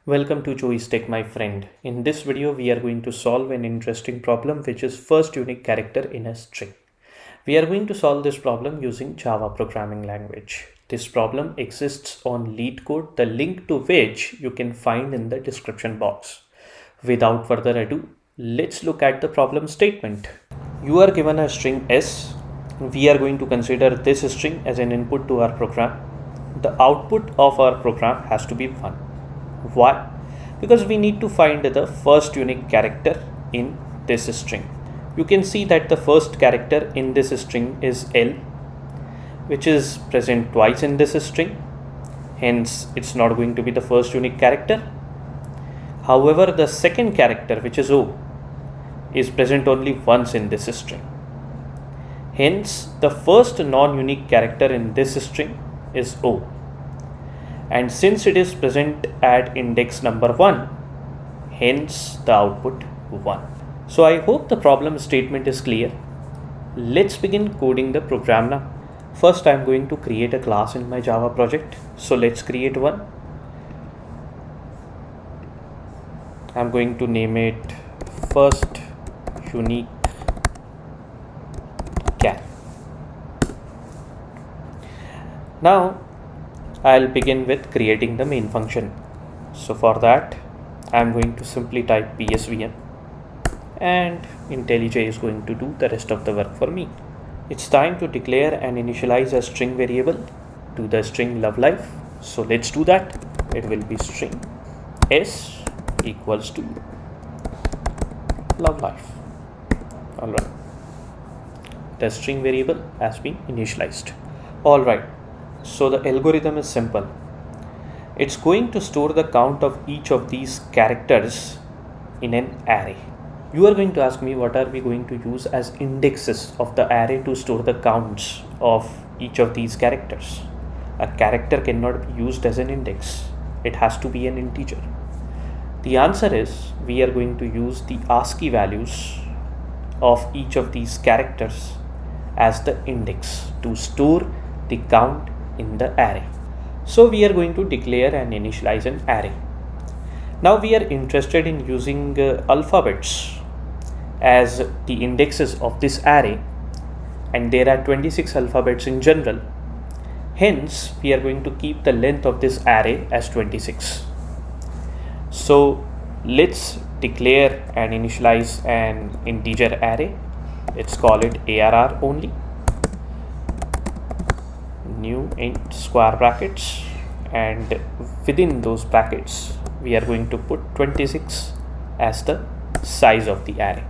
Welcome to Joey's Tech, my friend. In this video, we are going to solve an interesting problem, which is first unique character in a string. We are going to solve this problem using Java programming language. This problem exists on Leetcode, the link to which you can find in the description box. Without further ado, let's look at the problem statement. You are given a string S. We are going to consider this string as an input to our program. The output of our program has to be 1. Why? Because we need to find the first unique character in this string. You can see that the first character in this string is L, which is present twice in this string. Hence, it's not going to be the first unique character. However, the second character, which is O, is present only once in this string. Hence, the first non-unique character in this string is O. And since it is present at index number 1, hence the output 1. So I hope the problem statement is clear. Let's begin coding the program now. First, I'm going to create a class in my Java project. So let's create one. I'm going to name it first unique char. Now, I'll begin with creating the main function. So for that, I'm going to simply type psvm and IntelliJ is going to do the rest of the work for me. It's time to declare and initialize a string variable to the string lovelife. So let's do that. It will be string s equals to lovelife. Alright. The string variable has been initialized. Alright. So the algorithm is simple. It's going to store the count of each of these characters in an array. You are going to ask me what are we going to use as indexes of the array to store the counts of each of these characters. A character cannot be used as an index. It has to be an integer. The answer is we are going to use the ASCII values of each of these characters as the index to store the count in the array. So we are going to declare and initialize an array. Now we are interested in using alphabets as the indexes of this array, and there are 26 alphabets in general. Hence, we are going to keep the length of this array as 26. So let's declare and initialize an integer array. Let's call it ARR only. New int square brackets, and within those brackets we are going to put 26 as the size of the array.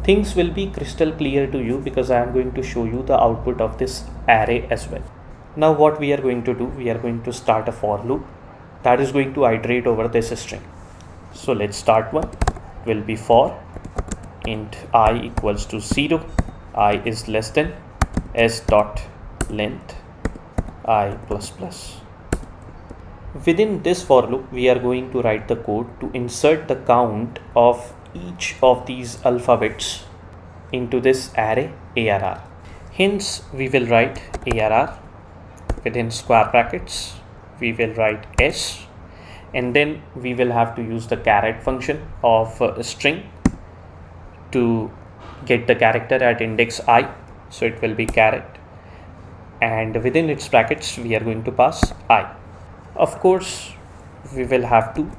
Things will be crystal clear to you because I am going to show you the output of this array as well. Now what we are going to do, we are going to start a for loop that is going to iterate over this string. So let's start one. It will be for int I equals to 0, I is less than s dot length I plus plus. Within this for loop, we are going to write the code to insert the count of each of these alphabets into this array ARR. Hence, we will write ARR within square brackets. We will write S, and then we will have to use the caret function of a string to get the character at index I. So it will be caret, and within its brackets we are going to pass I. Of course, we will have to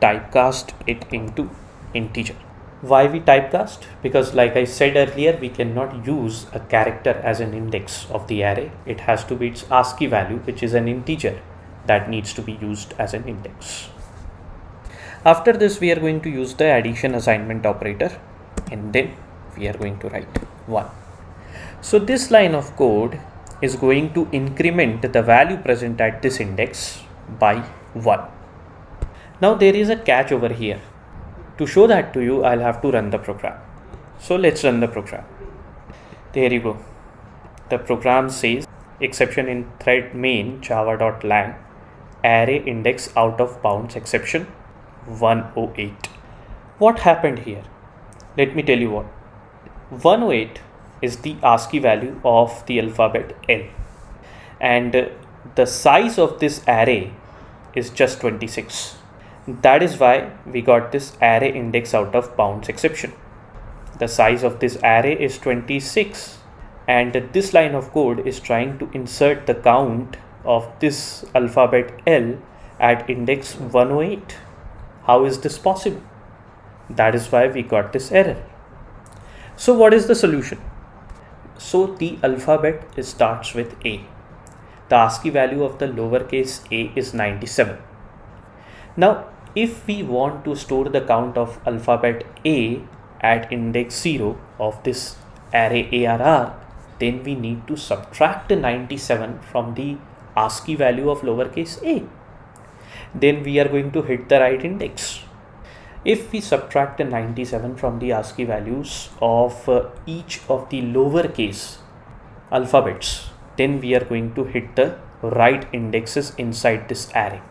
typecast it into integer. Why we typecast? Because like I said earlier, we cannot use a character as an index of the array. It has to be its ASCII value, which is an integer that needs to be used as an index. After this, we are going to use the addition assignment operator, and then we are going to write 1. So this line of code is going to increment the value present at this index by 1. Now there is a catch over here. To show that to you, I'll have to run the program. So let's run the program. There you go. The program says exception in thread main java.lang array index out of bounds exception 108. What happened here? Let me tell you what. 108 is the ASCII value of the alphabet L, and the size of this array is just 26. That is why we got this array index out of bounds exception. The size of this array is 26, and this line of code is trying to insert the count of this alphabet L at index 108. How is this possible? That is why we got this error. So what is the solution? So the alphabet starts with A. The ASCII value of the lowercase a is 97. Now if we want to store the count of alphabet A at index 0 of this array ARR, then we need to subtract 97 from the ASCII value of lowercase a. Then we are going to hit the right index. If we subtract 97 from the ASCII values of each of the lowercase alphabets, then we are going to hit the right indexes inside this array.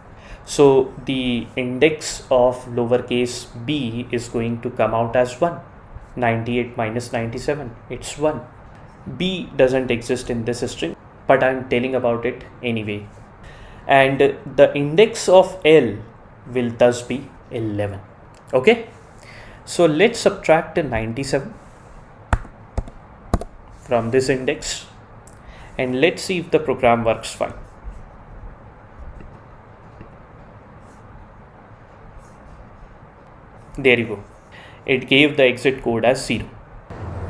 So the index of lowercase b is going to come out as 1. 98 minus 97, it's 1. B doesn't exist in this string, but I'm telling about it anyway. And the index of L will thus be 11. Okay, so let's subtract 97 from this index and let's see if the program works fine. There you go. It gave the exit code as 0.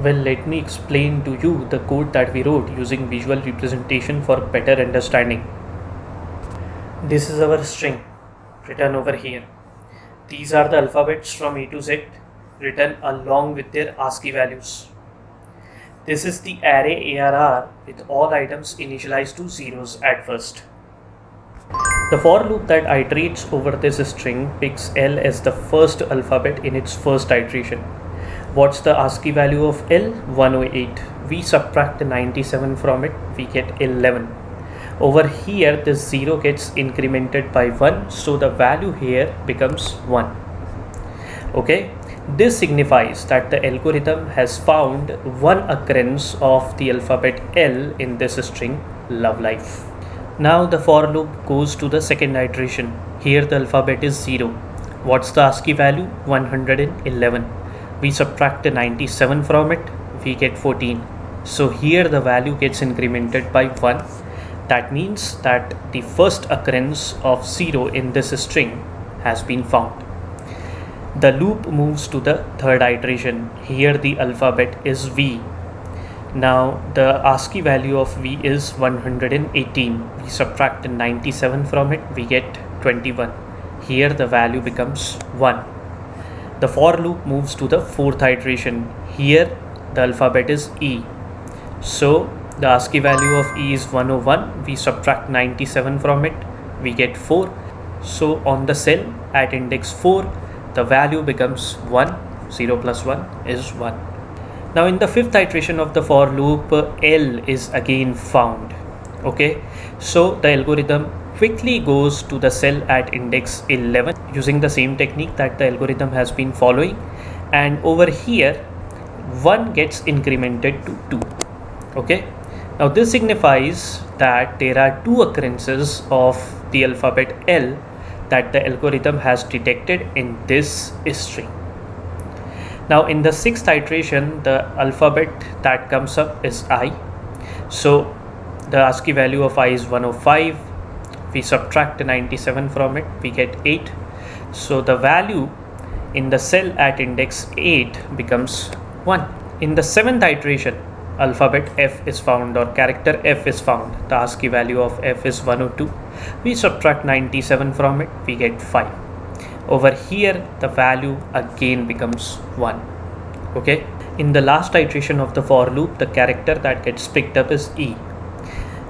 Well, let me explain to you the code that we wrote using visual representation for better understanding. This is our string written over here. These are the alphabets from A to Z written along with their ASCII values. This is the array ARR with all items initialized to zeros at first. The for loop that iterates over this string picks L as the first alphabet in its first iteration. What's the ASCII value of L? 108. We subtract 97 from it, we get 11. Over here this 0 gets incremented by 1, so the value here becomes 1. Okay, this signifies that the algorithm has found one occurrence of the alphabet L in this string love life. Now the for loop goes to the second iteration. Here the alphabet is 0. What's the ASCII value? 111. We subtract 97 from it, we get 14. So here the value gets incremented by 1. That means that the first occurrence of 0 in this string has been found. The loop moves to the third iteration. Here the alphabet is V. Now the ASCII value of V is 118. We subtract 97 from it, we get 21. Here the value becomes 1. The for loop moves to the fourth iteration. Here the alphabet is E. So the ASCII value of E is 101. We subtract 97 from it, we get 4. So on the cell at index 4, the value becomes 1. 0 plus 1 is 1. Now in the fifth iteration of the for loop, L is again found. Okay, so the algorithm quickly goes to the cell at index 11 using the same technique that the algorithm has been following, and over here 1 gets incremented to 2. Okay, now this signifies that there are two occurrences of the alphabet L that the algorithm has detected in this string. Now in the sixth iteration, the alphabet that comes up is I. So the ASCII value of I is 105. We subtract 97 from it, we get 8. So the value in the cell at index 8 becomes 1. In the seventh iteration, alphabet F is found, or character F is found. The ASCII value of F is 102. We subtract 97 from it, we get 5. Over here the value again becomes 1. Okay, in the last iteration of the for loop, the character that gets picked up is E.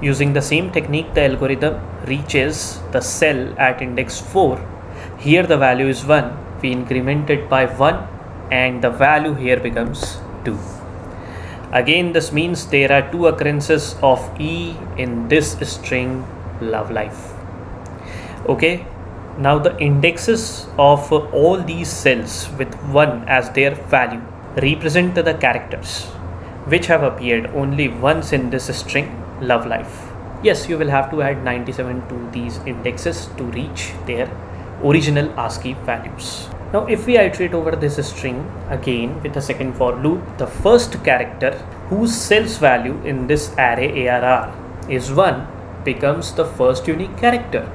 Using the same technique, the algorithm reaches the cell at index 4. Here the value is 1. We increment it by 1 and the value here becomes 2. Again, this means there are two occurrences of E in this string love life. Okay, now the indexes of all these cells with 1 as their value represent the characters which have appeared only once in this string love life. Yes, you will have to add 97 to these indexes to reach their original ASCII values. Now if we iterate over this string again with a second for loop, the first character whose self value in this array ARR is 1 becomes the first unique character.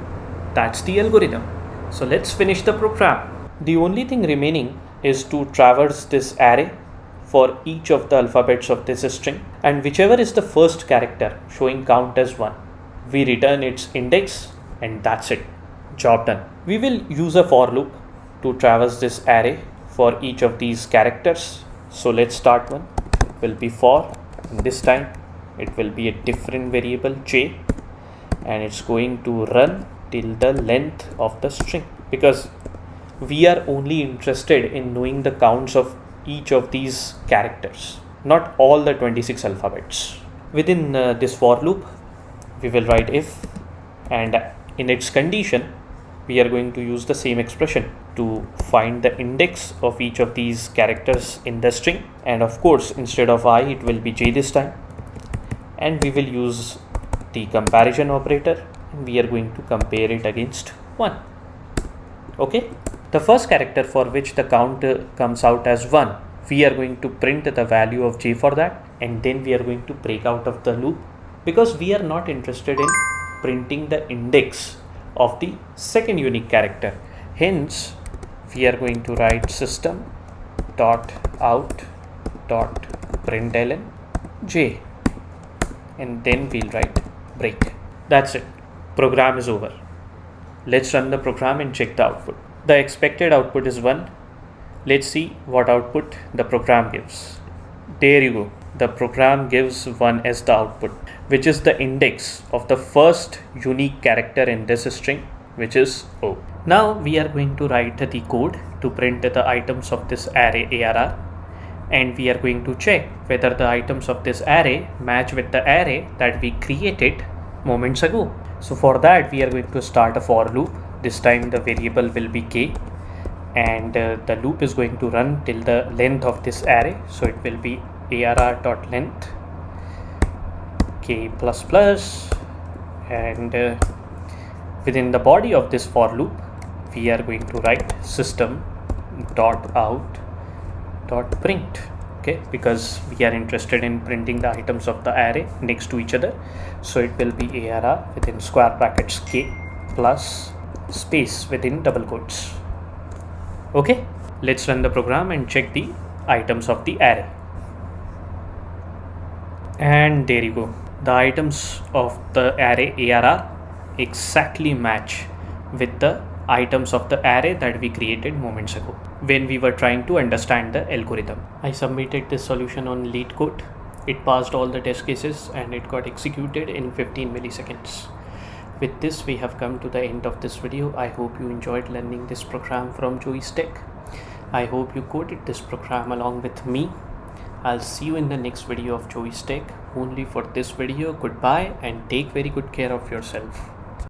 That's the algorithm. So let's finish the program. The only thing remaining is to traverse this array for each of the alphabets of this string, and whichever is the first character showing count as 1, we return its index, and that's it. Job done. We will use a for loop to traverse this array for each of these characters. So let's start one. It will be for, and this time it will be a different variable j, and it's going to run till the length of the string, because we are only interested in knowing the counts of each of these characters, not all the 26 alphabets. Within this for loop, we will write if, and in its condition, we are going to use the same expression to find the index of each of these characters in the string. And of course, instead of I, it will be j this time. And we will use the comparison operator. We are going to compare it against 1. Okay. The first character for which the count comes out as 1, we are going to print the value of j for that, and then we are going to break out of the loop, because we are not interested in printing the index of the second unique character. Hence, we are going to write system.out.println j, and then we'll write break. That's it. Program is over. Let's run the program and check the output. The expected output is 1. Let's see what output the program gives. There you go. The program gives 1 as the output, which is the index of the first unique character in this string, which is O. Now we are going to write the code to print the items of this array ARR, and we are going to check whether the items of this array match with the array that we created moments ago. So for that, we are going to start a for loop. This time the variable will be k, and the loop is going to run till the length of this array. So it will be arr.length k++, and within the body of this for loop, we are going to write system.out.print. Okay, because we are interested in printing the items of the array next to each other. So it will be arr within square brackets k plus space within double quotes. Okay, let's run the program and check the items of the array. And there you go. The items of the array ARR exactly match with the items of the array that we created moments ago when we were trying to understand the algorithm. I submitted this solution on Leetcode. It passed all the test cases and it got executed in 15 milliseconds. With this, we have come to the end of this video. I hope you enjoyed learning this program from Joey's Tech. I hope you coded this program along with me. I'll see you in the next video of Joey's Tech. Only for this video, goodbye and take very good care of yourself.